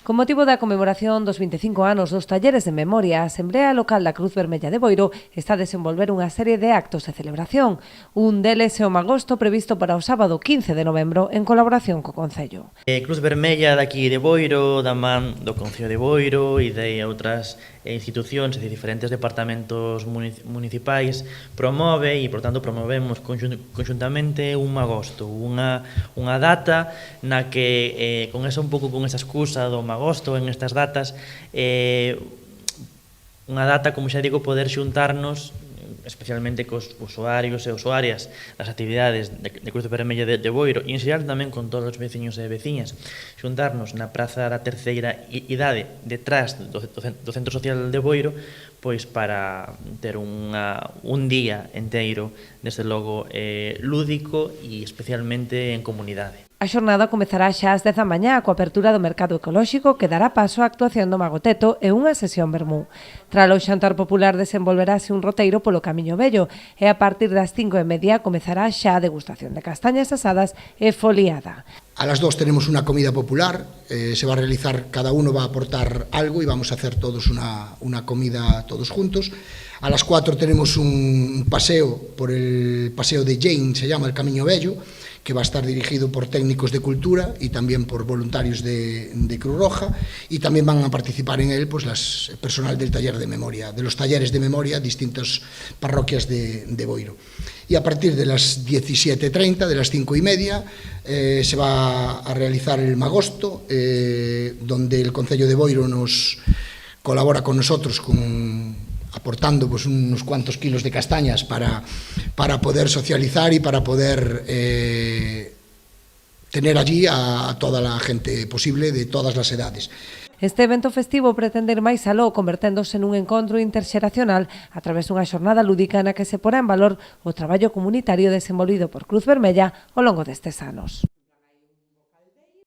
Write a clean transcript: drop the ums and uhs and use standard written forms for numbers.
Con motivo da conmemoración dos 25 anos dos talleres de memoria, a Asamblea Local da Cruz Vermella de Boiro está a desenvolver unha serie de actos de celebración. Un deles é o magosto previsto para o sábado 15 de novembro en colaboración co Concello. Cruz Vermella daqui de Boiro, da man do Concello de Boiro e de outras institucións e de diferentes departamentos municipais promove e, por tanto, promovemos conjuntamente un magosto, unha data na que, con esa excusa do magosto en estas datas, unha data, como xa digo, poder xuntarnos especialmente cos usuarios e usuarias das actividades de Cruz Vermella de Boiro e en xeral tamén con todos os veciños e veciñas, xuntarnos na Praza da Terceira Idade detrás do Centro Social de Boiro, pois para ter un día enteiro, desde logo, lúdico e especialmente en comunidade. A xornada comezará xa ás 10 da mañá coa apertura do mercado ecolóxico que dará paso á actuación do Magoteto e unha sesión vermú. Tralo xantar popular desenvolverase un roteiro polo Camiño Vello e a partir das 5:30 comezará xa a degustación de castañas asadas e foliada. A las 2 tenemos una comida popular, se va a realizar, cada uno va a aportar algo y vamos a hacer todos una comida todos juntos. A las 4 tenemos un paseo por el paseo de Jane, se llama el Camiño Vello, que va a estar dirigido por técnicos de cultura y también por voluntarios de Cruz Roja, y también van a participar en él pues personal del taller de memoria, de los talleres de memoria, distintas parroquias de Boiro. Y a partir de las 17:30, de las 5:30, se va a realizar el magosto, donde el Concello de Boiro nos colabora con nosotros aportando pues unos cuantos kilos de castañas para poder socializar y para poder tener allí a toda la gente posible de todas las edades. Este evento festivo pretende ir máis aló, converténdose nun encontro interxeracional a través dunha xornada lúdica na que se porá en valor o traballo comunitario desenvolvido por Cruz Vermella ao longo destes anos.